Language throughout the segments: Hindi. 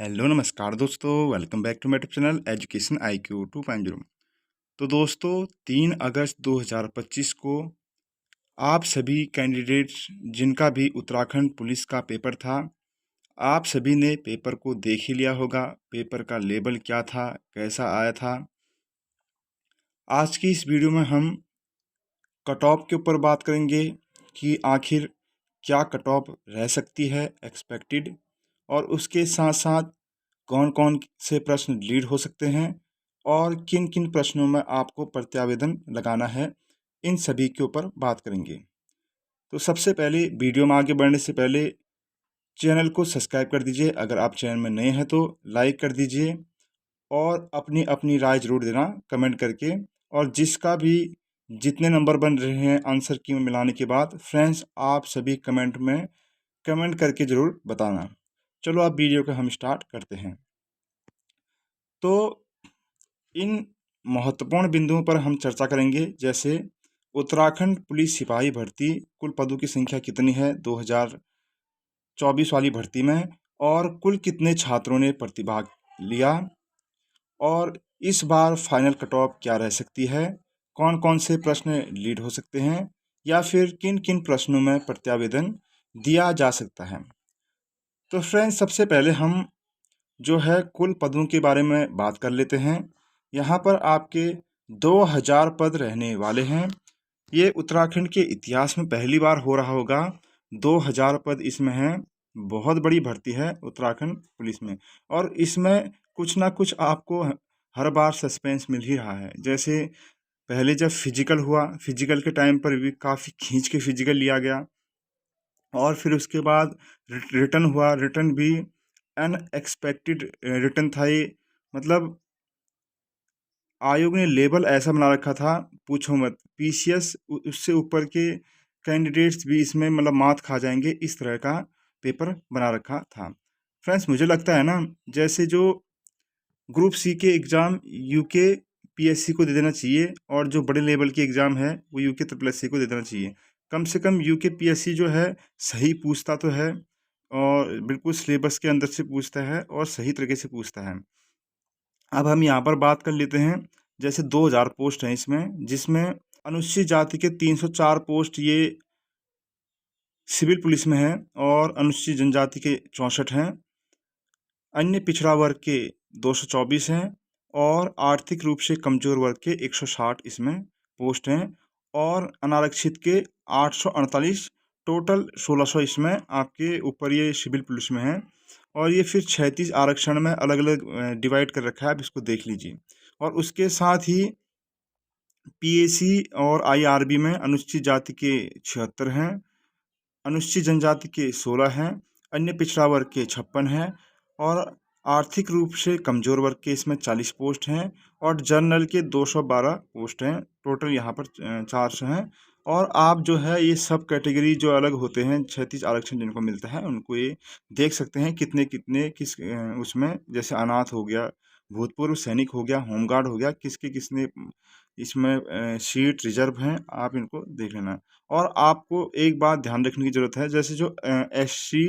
हेलो नमस्कार दोस्तों, welcome back to my YouTube channel education IQ 2.0। तो दोस्तों 3 अगस्त 2025 को आप सभी कैंडिडेट्स जिनका भी उत्तराखंड पुलिस का पेपर था, आप सभी ने पेपर को देख ही लिया होगा। पेपर का लेवल क्या था, कैसा आया था। आज की इस वीडियो में हम कट ऑफ के ऊपर बात करेंगे कि आखिर क्या कट ऑफ रह सकती है एक्सपेक्टेड, और उसके साथ साथ कौन कौन से प्रश्न लीड हो सकते हैं और किन किन प्रश्नों में आपको प्रत्यावेदन लगाना है, इन सभी के ऊपर बात करेंगे। तो सबसे पहले वीडियो में आगे बढ़ने से पहले चैनल को सब्सक्राइब कर दीजिए। अगर आप चैनल में नए हैं तो लाइक कर दीजिए और अपनी अपनी राय ज़रूर देना कमेंट करके। और जिसका भी जितने नंबर बन रहे हैं आंसर की में मिलाने के बाद, फ्रेंड्स आप सभी कमेंट में कमेंट करके ज़रूर बताना। चलो अब वीडियो को हम स्टार्ट करते हैं। तो इन महत्वपूर्ण बिंदुओं पर हम चर्चा करेंगे, जैसे उत्तराखंड पुलिस सिपाही भर्ती कुल पदों की संख्या कितनी है 2024 वाली भर्ती में, और कुल कितने छात्रों ने प्रतिभाग लिया, और इस बार फाइनल कट ऑफ क्या रह सकती है, कौन कौन से प्रश्न लीड हो सकते हैं, या फिर किन किन प्रश्नों में प्रत्यावेदन दिया जा सकता है। तो फ्रेंड्स सबसे पहले हम जो है कुल पदों के बारे में बात कर लेते हैं। यहाँ पर आपके 2000 पद रहने वाले हैं। ये उत्तराखंड के इतिहास में पहली बार हो रहा होगा। 2000 पद इसमें हैं। बहुत बड़ी भर्ती है उत्तराखंड पुलिस में, और इसमें कुछ ना कुछ आपको हर बार सस्पेंस मिल ही रहा है। जैसे पहले जब फिजिकल हुआ, फिजिकल के टाइम पर भी काफ़ी खींच के फिजिकल लिया गया, और फिर उसके बाद रिटर्न हुआ। रिटर्न भी अनएक्सपेक्टेड रिटर्न था ये, मतलब आयोग ने लेवल ऐसा बना रखा था, पूछो मत। PCS उससे ऊपर के कैंडिडेट्स भी इसमें मतलब मात खा जाएंगे, इस तरह का पेपर बना रखा था। फ्रेंड्स मुझे लगता है ना, जैसे जो ग्रुप C के एग्ज़ाम UK PSC को दे देना चाहिए, और जो बड़े लेवल के एग्ज़ाम है वो UK SSC को दे देना चाहिए। कम से कम UK PSC जो है सही पूछता तो है, और बिल्कुल सिलेबस के अंदर से पूछता है और सही तरीके से पूछता है। अब हम यहाँ पर बात कर लेते हैं, जैसे 2000 पोस्ट हैं इसमें, जिसमें अनुसूचित जाति के 304 पोस्ट ये सिविल पुलिस में हैं, और अनुसूचित जनजाति के 64 हैं। अन्य पिछड़ा वर्ग के 224 हैं, और आर्थिक रूप से कमज़ोर वर्ग के 160 इसमें पोस्ट हैं, और अनारक्षित के 848, टोटल 1600 इसमें आपके ऊपर ये सिविल पुलिस में है। और ये फिर 36 आरक्षण में अलग अलग डिवाइड कर रखा है, आप इसको देख लीजिए। और उसके साथ ही PAC और IRB में अनुसूचित जाति के 76 हैं, अनुसूचित जनजाति के 16 हैं, अन्य पिछड़ा वर्ग के 56 हैं, और आर्थिक रूप से कमज़ोर वर्ग के इसमें 40 पोस्ट हैं, और जनरल के 212 पोस्ट हैं। टोटल यहाँ पर 400 हैं। और आप जो है ये सब कैटेगरी जो अलग होते हैं, 36 आरक्षण जिनको मिलता है, उनको ये देख सकते हैं कितने कितने किस उसमें, जैसे अनाथ हो गया, भूतपूर्व सैनिक हो गया, होमगार्ड हो गया, किसके किसने इसमें सीट रिजर्व हैं, आप इनको देख लेना। और आपको एक बात ध्यान रखने की ज़रूरत है, जैसे जो SC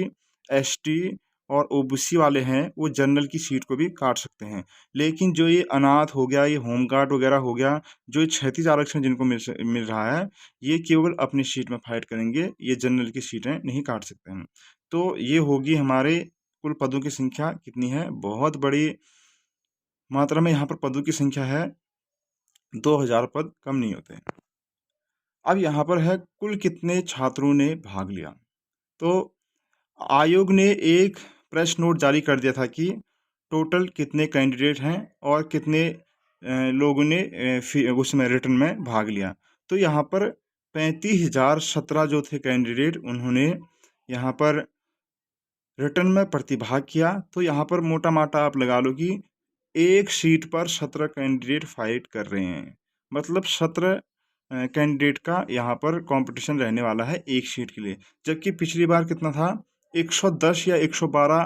ST और OBC वाले हैं, वो जनरल की सीट को भी काट सकते हैं। लेकिन जो ये अनाथ हो गया, ये होमगार्ड वगैरह हो गया, जो ये 36 आरक्षण जिनको मिल रहा है, ये केवल अपनी सीट में फाइट करेंगे, ये जनरल की सीटें नहीं काट सकते हैं। तो ये होगी हमारे कुल पदों की संख्या कितनी है, बहुत बड़ी मात्रा में यहाँ पर पदों की संख्या है। 2000 पद कम नहीं होते। अब यहाँ पर है कुल कितने छात्रों ने भाग लिया। तो आयोग ने एक प्रेस नोट जारी कर दिया था कि टोटल कितने कैंडिडेट हैं और कितने लोगों ने उसमें रिटर्न में भाग लिया। तो यहाँ पर 35,017 जो थे कैंडिडेट, उन्होंने यहाँ पर रिटर्न में प्रतिभाग किया। तो यहाँ पर मोटा माटा आप लगा लो कि एक सीट पर 17 कैंडिडेट फाइट कर रहे हैं, मतलब 17 कैंडिडेट का यहाँ पर कंपटीशन रहने वाला है एक सीट के लिए। जबकि पिछली बार कितना था, 110 या 112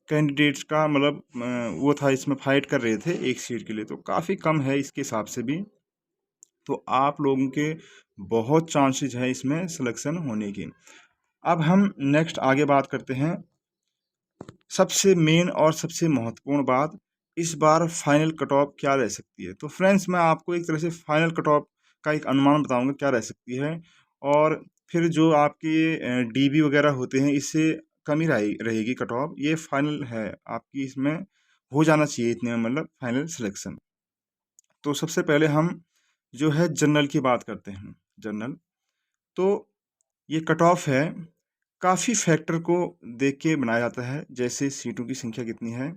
कैंडिडेट्स का मतलब वो था, इसमें फाइट कर रहे थे एक सीट के लिए। तो काफ़ी कम है इसके हिसाब से भी। तो आप लोगों के बहुत चांसेस है इसमें सिलेक्शन होने की। अब हम नेक्स्ट आगे बात करते हैं सबसे मेन और सबसे महत्वपूर्ण बात, इस बार फाइनल कट ऑफ क्या रह सकती है। तो फ्रेंड्स, मैं आपको एक तरह से फाइनल कट ऑफ का एक अनुमान बताऊंगा क्या रह सकती है, और फिर जो आपके डीबी वगैरह होते हैं इससे कम ही रहेगी कट ऑफ। ये फाइनल है आपकी, इसमें हो जाना चाहिए इतने में, मतलब फाइनल सिलेक्शन। तो सबसे पहले हम जो है जनरल की बात करते हैं। जनरल, तो ये कट ऑफ है, काफ़ी फैक्टर को देख के बनाया जाता है, जैसे सीटों की संख्या कितनी है,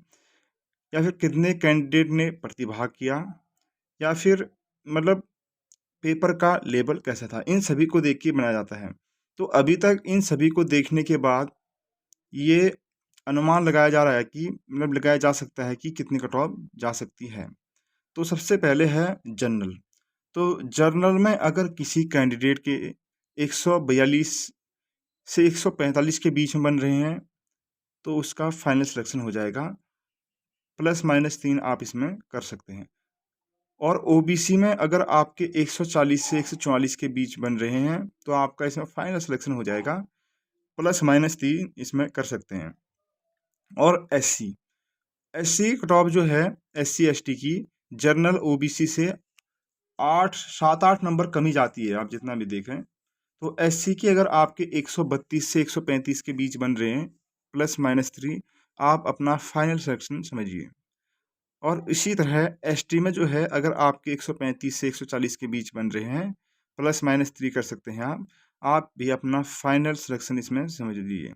या फिर कितने कैंडिडेट ने प्रतिभाग किया, या फिर मतलब पेपर का लेवल कैसा था, इन सभी को देख के बनाया जाता है। तो अभी तक इन सभी को देखने के बाद ये अनुमान लगाया जा रहा है कि मतलब लगाया जा सकता है कि कितनी कट ऑफ जा सकती है। तो सबसे पहले है जनरल। तो जर्नल में अगर किसी कैंडिडेट के 142 से 145 के बीच में बन रहे हैं तो उसका फाइनल सिलेक्शन हो जाएगा। +- 3 आप इसमें कर सकते हैं। और ओबीसी में अगर आपके 140 से 144 के बीच बन रहे हैं तो आपका इसमें फाइनल सिलेक्शन हो जाएगा। +- 3 इसमें कर सकते हैं। और एससी, एससी कट ऑफ जो है एससी एसटी की, जर्नल ओबीसी से 7-8 नंबर कमी जाती है, आप जितना भी देखें। तो एससी की अगर आपके 132 से 135 के बीच बन रहे हैं, +- 3 आप अपना फाइनल सिलेक्शन समझिए। और इसी तरह एसटी में जो है अगर आपके 135 से 140 के बीच बन रहे हैं, +- 3 कर सकते हैं आप भी अपना फाइनल सिलेक्शन इसमें समझ लीजिए।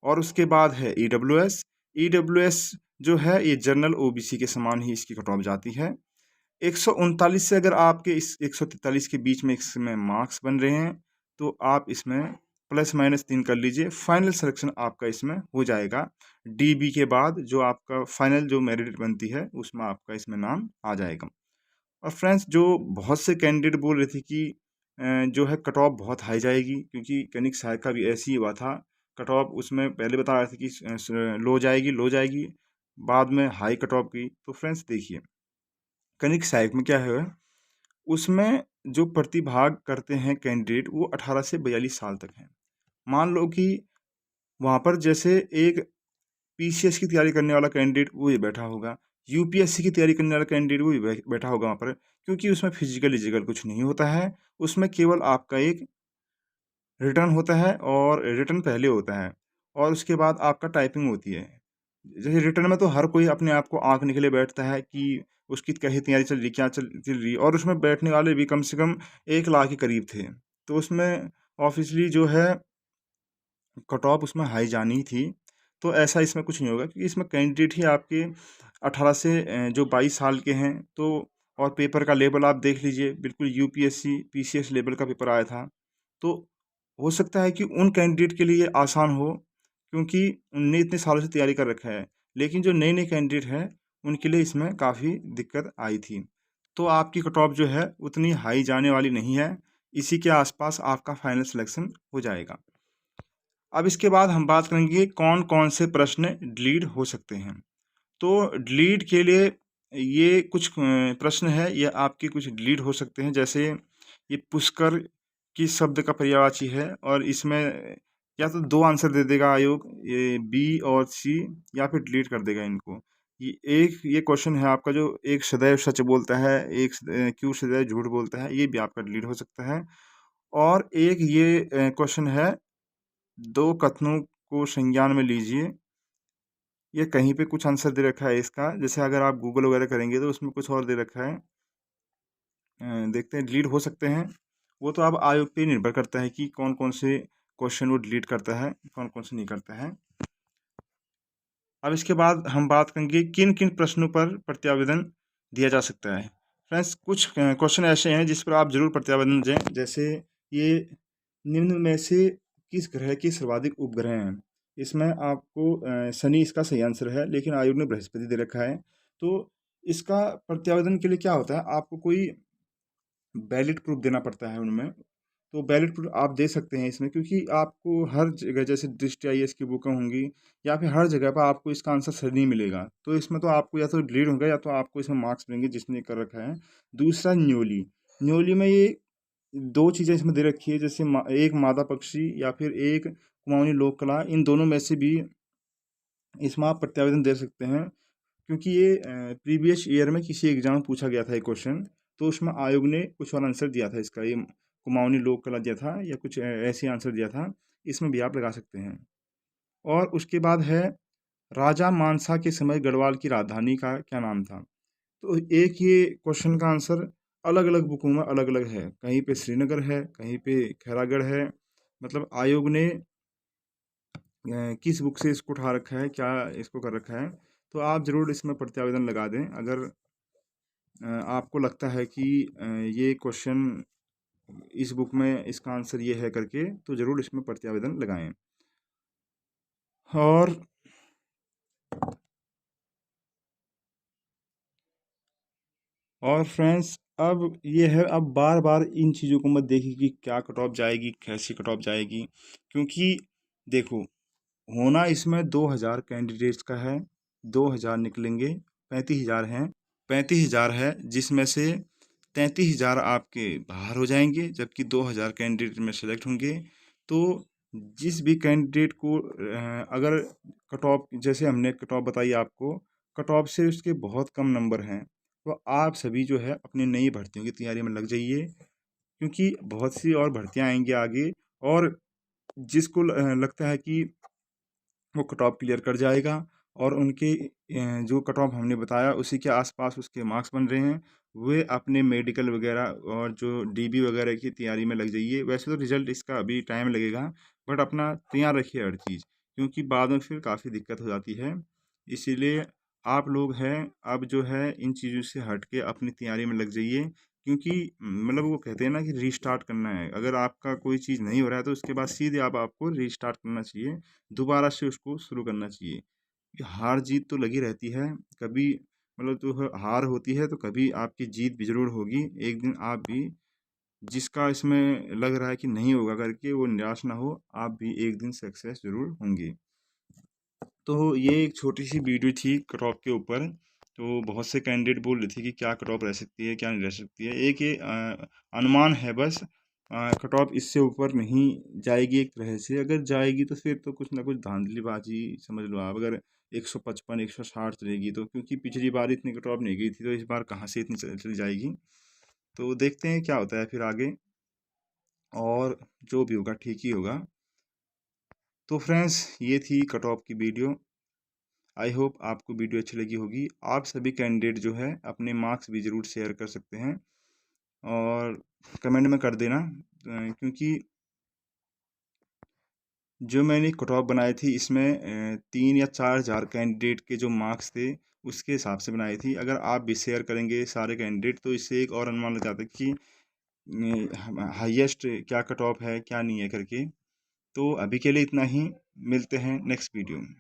और उसके बाद है ईडब्ल्यूएस। ईडब्ल्यूएस जो है ये जनरल ओबीसी के समान ही इसकी कट ऑफ जाती है। 139 से अगर आपके इस 143 के बीच में इसमें मार्क्स बन रहे हैं तो आप इसमें +- 3 कर लीजिए। फाइनल सिलेक्शन आपका इसमें हो जाएगा। डीबी के बाद जो आपका फाइनल जो मेरिट बनती है उसमें आपका इसमें नाम आ जाएगा। और फ्रेंड्स, जो बहुत से कैंडिडेट बोल रहे थे कि जो है कट ऑफ बहुत हाई जाएगी, क्योंकि कनिक सहायक का भी ऐसे ही हुआ था। कट ऑफ उसमें पहले बता रहे थे कि लो जाएगी, बाद में हाई कट ऑफ की। तो फ्रेंड्स देखिए, कनिक सहायक में क्या है, उसमें जो प्रतिभाग करते हैं कैंडिडेट वो 18 से 42 साल तक हैं। मान लो कि वहाँ पर जैसे एक पीसीएस की तैयारी करने वाला कैंडिडेट वो ही बैठा होगा, यूपीएससी की तैयारी करने वाला कैंडिडेट वो ही बैठा होगा वहाँ पर, क्योंकि उसमें फिजिकल विजिकल कुछ नहीं होता है। उसमें केवल आपका एक रिटर्न होता है, और रिटर्न पहले होता है, और उसके बाद आपका टाइपिंग होती है। जैसे रिटर्न में तो हर कोई अपने आप को आँख निकले बैठता है कि उसकी कैसी तैयारी चल रही, क्या चल रही, और उसमें बैठने वाले भी कम से कम 1 लाख के करीब थे। तो उसमें ऑब्वियसली जो है कट ऑफ उसमें हाई जानी ही थी। तो ऐसा इसमें कुछ नहीं होगा, क्योंकि इसमें कैंडिडेट ही आपके 18 से जो 22 साल के हैं। तो और पेपर का लेवल आप देख लीजिए, बिल्कुल यूपीएससी पीसीएस लेवल का पेपर आया था। तो हो सकता है कि उन कैंडिडेट के लिए आसान हो, क्योंकि उनने इतने सालों से तैयारी कर रखा है। लेकिन जो नए नए कैंडिडेट हैं उनके लिए इसमें काफ़ी दिक्कत आई थी। तो आपकी कट ऑफ जो है उतनी हाई जाने वाली नहीं है, इसी के आसपास आपका फाइनल सिलेक्शन हो जाएगा। अब इसके बाद हम बात करेंगे कौन कौन से प्रश्न डिलीट हो सकते हैं। तो डिलीट के लिए ये कुछ प्रश्न है, ये आपके कुछ डिलीट हो सकते हैं। जैसे ये पुष्कर किस शब्द का पर्यायवाची है, और इसमें या तो 2 आंसर दे देगा आयोग, ये बी और सी, या फिर डिलीट कर देगा इनको। ये क्वेश्चन है आपका, जो एक सदैव सच बोलता है, एक क्यों सदैव झूठ बोलता है, ये भी आपका डिलीट हो सकता है। और एक ये क्वेश्चन है, 2 कथनों को संज्ञान में लीजिए। ये कहीं पे कुछ आंसर दे रखा है इसका, जैसे अगर आप गूगल वगैरह करेंगे तो उसमें कुछ और दे रखा है। देखते हैं, डिलीट हो सकते हैं। वो तो अब आयोग पे निर्भर करता है कि कौन कौन से क्वेश्चन वो डिलीट करता है, कौन कौन से नहीं करता है। अब इसके बाद हम बात करेंगे किन किन प्रश्नों पर प्रत्यावेदन दिया जा सकता है। फ्रेंड्स, कुछ क्वेश्चन ऐसे हैं जिस पर आप जरूर प्रत्यावेदन दें। जैसे ये निम्न में से किस ग्रह के सर्वाधिक उपग्रह हैं। इसमें आपको शनि इसका सही आंसर है, लेकिन आयोग ने बृहस्पति दे रखा है। तो इसका प्रत्यावेदन के लिए क्या होता है, आपको कोई वैलिड प्रूफ देना पड़ता है उनमें। तो वैलिड प्रूफ आप दे सकते हैं इसमें, क्योंकि आपको हर जगह जैसे दृष्टि आईएएस की बुकें होंगी, या फिर हर जगह पर आपको इसका आंसर सही नहीं मिलेगा। तो इसमें तो आपको या तो डिलीट होगा, या तो आपको इसमें मार्क्स मिलेंगे जिसने कर रखा है। दूसरा न्योली, न्योली में ये 2 चीज़ें इसमें दे रखी है, जैसे एक मादा पक्षी या फिर एक कुमाऊनी लोक कला, इन दोनों में से भी इसमें आप प्रत्यावेदन दे सकते हैं, क्योंकि ये प्रीवियस ईयर में किसी एग्जाम में पूछा गया था ये क्वेश्चन। तो उसमें आयोग ने कुछ और आंसर दिया था इसका, ये कुमाऊनी लोक कला दिया था या कुछ ऐसे आंसर दिया था। इसमें भी आप लगा सकते हैं। और उसके बाद है, राजा मानसा के समय गढ़वाल की राजधानी का क्या नाम था? तो एक ये क्वेश्चन का आंसर अलग अलग बुकों में अलग अलग है, कहीं पे श्रीनगर है, कहीं पे खैरागढ़ है। मतलब आयोग ने किस बुक से इसको उठा रखा है, क्या इसको कर रखा है। तो आप ज़रूर इसमें प्रत्यावेदन लगा दें, अगर आपको लगता है कि ये क्वेश्चन इस बुक में इसका आंसर ये है करके, तो ज़रूर इसमें प्रत्यावेदन लगाएं। और फ्रेंड्स, अब ये है, अब बार बार इन चीज़ों को मत देखिए कि क्या कट ऑफ जाएगी, कैसी कट ऑफ जाएगी। क्योंकि देखो, होना इसमें 2000 कैंडिडेट्स का है, 2000 निकलेंगे, 35,000 हैं, 35,000 है, जिसमें से 33,000 आपके बाहर हो जाएंगे, जबकि 2000 कैंडिडेट में सेलेक्ट होंगे। तो जिस भी कैंडिडेट को अगर कट ऑफ, जैसे हमने कट ऑफ बताई आपको, कट ऑफ से उसके बहुत कम नंबर हैं, तो आप सभी जो है अपनी नई भर्तियों की तैयारी में लग जाइए, क्योंकि बहुत सी और भर्तियां आएंगी आगे। और जिसको लगता है कि वो कट ऑफ क्लियर कर जाएगा और उनके जो कट ऑफ हमने बताया उसी के आसपास उसके मार्क्स बन रहे हैं, वे अपने मेडिकल वगैरह और जो डीबी वगैरह की तैयारी में लग जाइए। वैसे तो रिजल्ट इसका अभी टाइम लगेगा, बट अपना तैयार रखिए हर चीज़, क्योंकि बाद में फिर काफ़ी दिक्कत हो जाती है। इसीलिए आप लोग हैं, अब जो है इन चीज़ों से हट के अपनी तैयारी में लग जाइए, क्योंकि मतलब वो कहते हैं ना कि रीस्टार्ट करना है। अगर आपका कोई चीज़ नहीं हो रहा है तो उसके बाद सीधे आपको रीस्टार्ट करना चाहिए, दोबारा से उसको शुरू करना चाहिए। कि हार जीत तो लगी रहती है, कभी मतलब जो है हार होती है तो कभी आपकी जीत भी ज़रूर होगी। एक दिन आप भी, जिसका इसमें लग रहा है कि नहीं होगा करके, वो निराश ना हो, आप भी एक दिन सक्सेस ज़रूर होंगे। तो ये एक छोटी सी वीडियो थी कट ऑफ के ऊपर। तो बहुत से कैंडिडेट बोल रहे थे कि क्या कट ऑफ रह सकती है, क्या नहीं रह सकती है। एक ये अनुमान है बस, कट ऑफ इससे ऊपर नहीं जाएगी एक तरह से। अगर जाएगी तो फिर तो कुछ ना कुछ धांधलीबाजी समझ लो आप। अगर 155 160 चलेगी तो, क्योंकि पिछली बार इतनी कट ऑफ नहीं गई थी, तो इस बार कहाँ से इतनी चली जाएगी। तो देखते हैं क्या होता है फिर आगे, और जो भी होगा ठीक ही होगा। तो फ्रेंड्स, ये थी कट ऑफ की वीडियो। आई होप आपको वीडियो अच्छी लगी होगी। आप सभी कैंडिडेट जो है अपने मार्क्स भी ज़रूर शेयर कर सकते हैं, और कमेंट में कर देना, क्योंकि जो मैंने कट ऑफ बनाई थी इसमें 3 या 4 हज़ार कैंडिडेट के जो मार्क्स थे उसके हिसाब से बनाई थी। अगर आप भी शेयर करेंगे सारे कैंडिडेट, तो इससे एक और अनुमान लग जाता है कि हाईएस्ट क्या कट ऑफ है क्या नहीं है करके। तो अभी के लिए इतना ही, मिलते हैं नेक्स्ट वीडियो में।